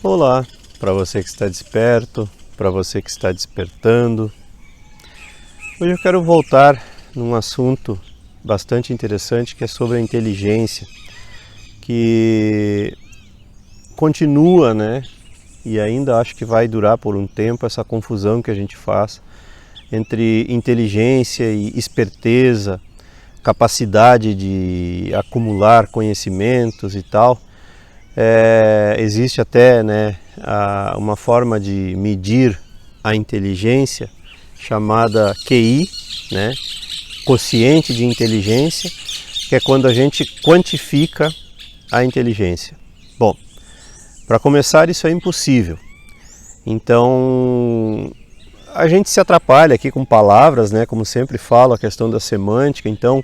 Olá, para você que está desperto, para você que está despertando. Hoje eu quero voltar num assunto bastante interessante que é sobre a inteligência, que continua, e ainda acho que vai durar por um tempo essa confusão que a gente faz entre inteligência e esperteza, capacidade de acumular conhecimentos e tal. Existe até uma forma de medir a inteligência chamada QI, quociente de inteligência, que é quando a gente quantifica a inteligência. Bom, para começar, isso é impossível. Então, a gente se atrapalha aqui com palavras, como sempre falo, a questão da semântica. Então,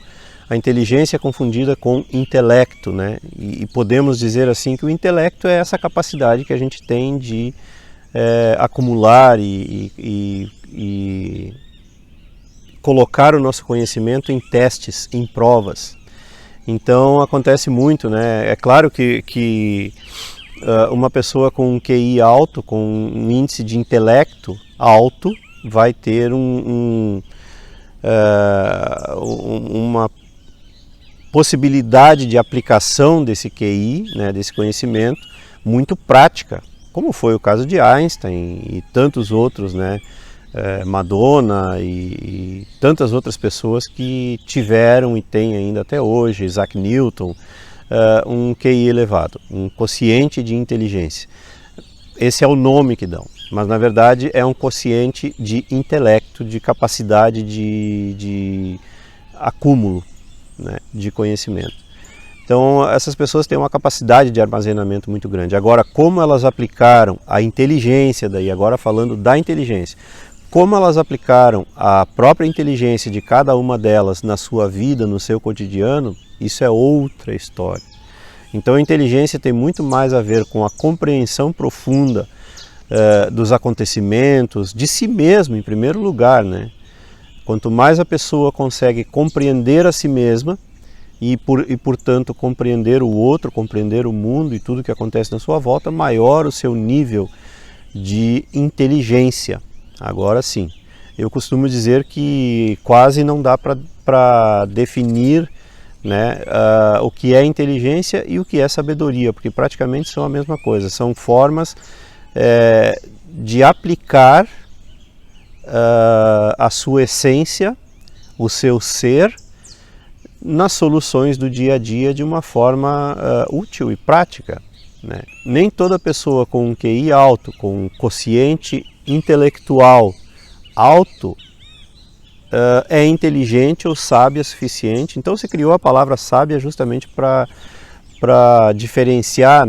a inteligência é confundida com intelecto, e podemos dizer assim que o intelecto é essa capacidade que a gente tem de acumular e colocar o nosso conhecimento em testes, em provas. Então acontece muito, É claro que uma pessoa com um QI alto, com um índice de intelecto alto, vai ter uma possibilidade de aplicação desse QI, desse conhecimento, muito prática, como foi o caso de Einstein e tantos outros, Madonna e tantas outras pessoas que tiveram e têm ainda até hoje, Isaac Newton, um QI elevado, um quociente de inteligência. Esse é o nome que dão, mas na verdade é um quociente de intelecto, de capacidade de acúmulo, de conhecimento. Então essas pessoas têm uma capacidade de armazenamento muito grande. Agora, como elas aplicaram a inteligência, daí agora falando da inteligência, como elas aplicaram a própria inteligência de cada uma delas na sua vida, no seu cotidiano, isso é outra história. Então a inteligência tem muito mais a ver com a compreensão profunda dos acontecimentos, de si mesmo em primeiro lugar, Quanto mais a pessoa consegue compreender a si mesma e portanto, compreender o outro, compreender o mundo e tudo que acontece na sua volta, maior o seu nível de inteligência. Agora sim, eu costumo dizer que quase não dá para definir o que é inteligência e o que é sabedoria, porque praticamente são a mesma coisa, são formas de aplicar a sua essência, o seu ser, nas soluções do dia a dia de uma forma útil e prática. Nem toda pessoa com um QI alto, com um quociente intelectual alto, é inteligente ou sábia o suficiente. Então se criou a palavra sábia justamente para diferenciar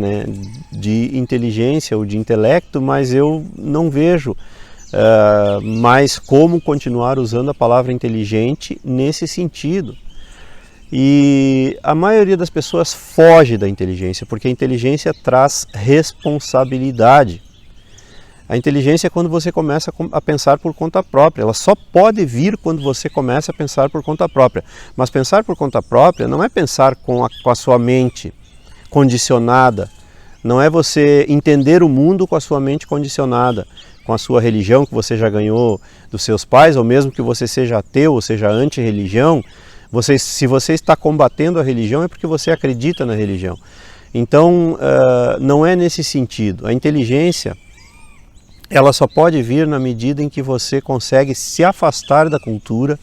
de inteligência ou de intelecto, mas eu não vejo mas como continuar usando a palavra inteligente nesse sentido. E a maioria das pessoas foge da inteligência, porque a inteligência traz responsabilidade. A inteligência é quando você começa a pensar por conta própria. Ela só pode vir quando você começa a pensar por conta própria. Mas pensar por conta própria não é pensar com a sua mente condicionada, não é você entender o mundo com a sua mente condicionada, com a sua religião que você já ganhou dos seus pais, ou mesmo que você seja ateu ou seja anti-religião. Se você está combatendo a religião é porque você acredita na religião. Então não é nesse sentido. A inteligência, ela só pode vir na medida em que você consegue se afastar da cultura,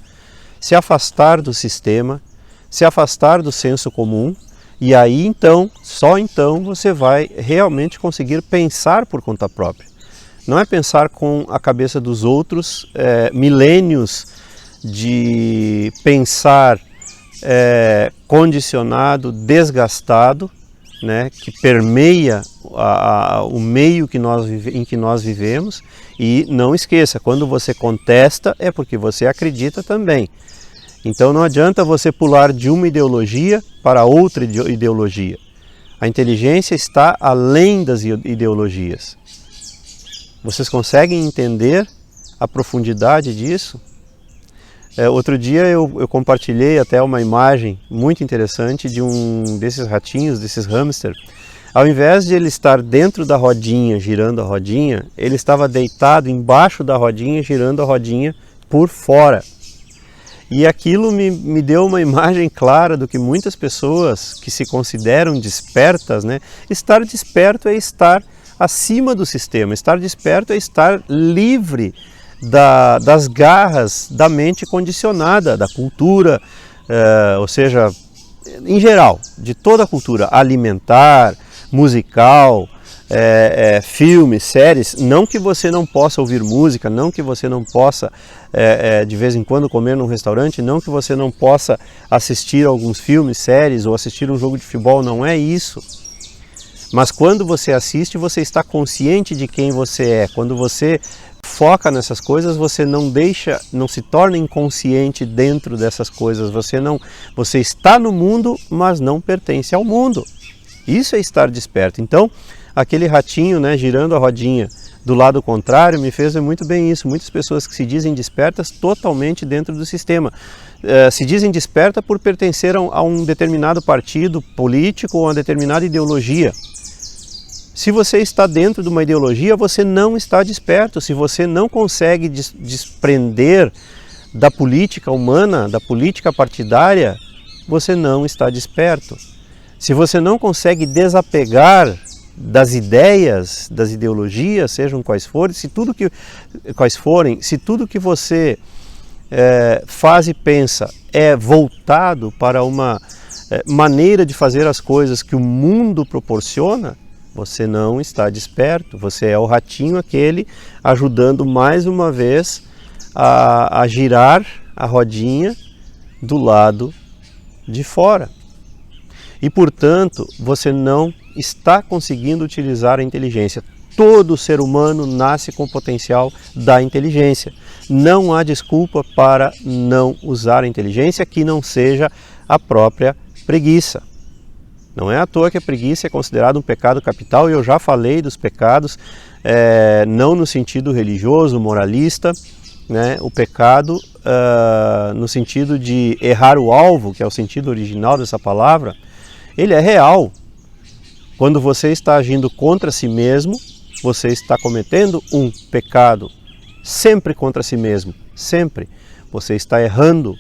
se afastar do sistema, se afastar do senso comum, e aí então, só então você vai realmente conseguir pensar por conta própria. Não é pensar com a cabeça dos outros, milênios de pensar condicionado, desgastado, que permeia o meio em que nós vivemos. E não esqueça, quando você contesta é porque você acredita também. Então não adianta você pular de uma ideologia para outra ideologia. A inteligência está além das ideologias. Vocês conseguem entender a profundidade disso? Outro dia eu compartilhei até uma imagem muito interessante de um desses ratinhos, desses hamster, Ao invés de ele estar dentro da rodinha, girando a rodinha, ele estava deitado embaixo da rodinha, girando a rodinha por fora. E aquilo me deu uma imagem clara do que muitas pessoas que se consideram despertas, né? Estar desperto é estar acima do sistema, estar desperto é estar livre das garras da mente condicionada, da cultura, ou seja, em geral, de toda a cultura alimentar, musical, filmes, séries. Não que você não possa ouvir música, não que você não possa de vez em quando comer num restaurante, não que você não possa assistir alguns filmes, séries ou assistir um jogo de futebol, não é isso. Mas quando você assiste, você está consciente de quem você é. Quando você foca nessas coisas, você não se torna inconsciente dentro dessas coisas. Você está no mundo, mas não pertence ao mundo. Isso é estar desperto. Então, aquele ratinho, né, girando a rodinha do lado contrário me fez ver muito bem isso. Muitas pessoas que se dizem despertas totalmente dentro do sistema. Se dizem desperta por pertencer a um determinado partido político ou a uma determinada ideologia. Se você está dentro de uma ideologia, você não está desperto. Se você não consegue desprender da política humana, da política partidária, você não está desperto. Se você não consegue desapegar das ideias, das ideologias, sejam quais forem, se tudo que você faz e pensa é voltado para uma maneira de fazer as coisas que o mundo proporciona, você não está desperto. Você é o ratinho aquele ajudando mais uma vez a girar a rodinha do lado de fora. E, portanto, você não está conseguindo utilizar a inteligência. Todo ser humano nasce com o potencial da inteligência. Não há desculpa para não usar a inteligência que não seja a própria preguiça. Não é à toa que a preguiça é considerada um pecado capital, e eu já falei dos pecados, não no sentido religioso, moralista, né? O pecado no sentido de errar o alvo, que é o sentido original dessa palavra, ele é real. Quando você está agindo contra si mesmo, você está cometendo um pecado, sempre contra si mesmo, sempre. Você está errando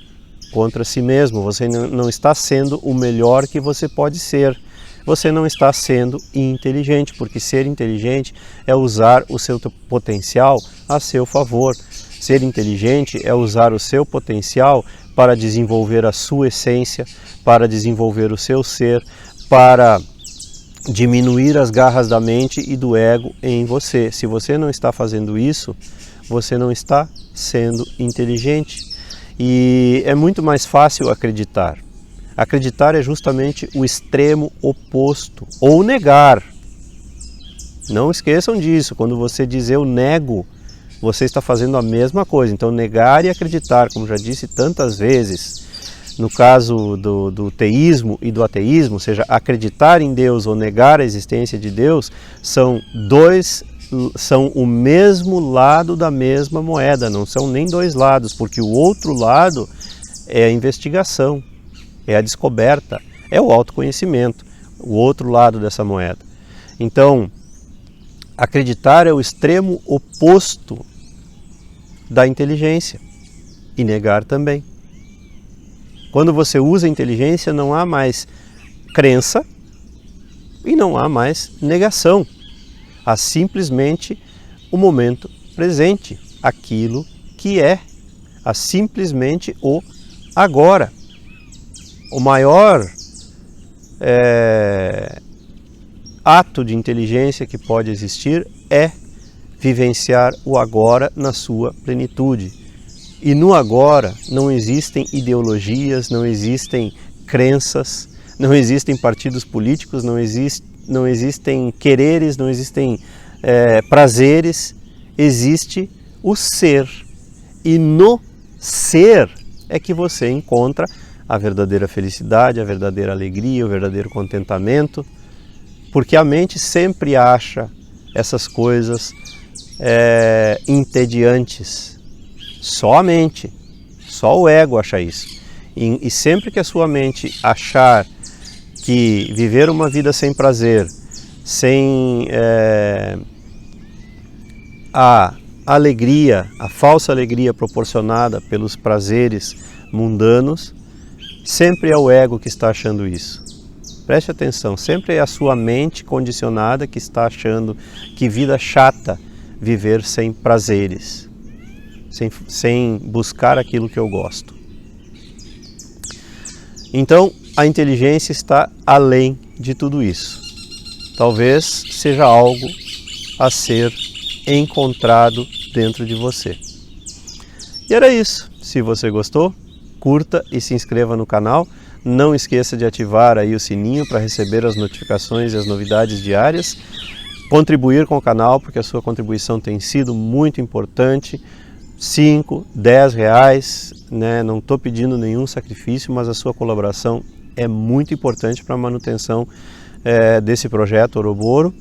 contra si mesmo, você não está sendo o melhor que você pode ser. Você não está sendo inteligente, porque ser inteligente é usar o seu potencial a seu favor. Ser inteligente é usar o seu potencial para desenvolver a sua essência, para desenvolver o seu ser, para diminuir as garras da mente e do ego em você. Se você não está fazendo isso, você não está sendo inteligente. E é muito mais fácil acreditar. Acreditar é justamente o extremo oposto, ou negar. Não esqueçam disso, quando você diz eu nego, você está fazendo a mesma coisa. Então negar e acreditar, como já disse tantas vezes, no caso do teísmo e do ateísmo, ou seja, acreditar em Deus ou negar a existência de Deus, são o mesmo lado da mesma moeda, não são nem dois lados, porque o outro lado é a investigação, é a descoberta, é o autoconhecimento, o outro lado dessa moeda. Então, acreditar é o extremo oposto da inteligência, e negar também. Quando você usa a inteligência, não há mais crença e não há mais negação. Há simplesmente o momento presente, aquilo que é. Há simplesmente o agora. O maior ato de inteligência que pode existir é vivenciar o agora na sua plenitude. E no agora não existem ideologias, não existem crenças, não existem partidos políticos, não existem quereres, não existem prazeres, existe o ser. E no ser é que você encontra a verdadeira felicidade, a verdadeira alegria, o verdadeiro contentamento, porque a mente sempre acha essas coisas entediantes. Só a mente, só o ego acha isso. E sempre que a sua mente achar que viver uma vida sem prazer sem a alegria, a falsa alegria proporcionada pelos prazeres mundanos, sempre é o ego que está achando isso. Preste atenção, sempre é a sua mente condicionada que está achando que vida chata viver sem prazeres, sem buscar aquilo que eu gosto. Então, a inteligência está além de tudo isso. Talvez seja algo a ser encontrado dentro de você. E era isso. Se você gostou, curta e se inscreva no canal. Não esqueça de ativar aí o sininho para receber as notificações e as novidades diárias. Contribuir com o canal, porque a sua contribuição tem sido muito importante. 5, 10 reais, né? Não estou pedindo nenhum sacrifício, mas a sua colaboração é muito importante para a manutenção desse projeto Ouroboro.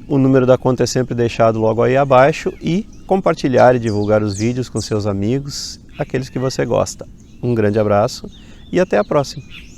O número da conta é sempre deixado logo aí abaixo, e compartilhar e divulgar os vídeos com seus amigos, aqueles que você gosta. Um grande abraço e até a próxima!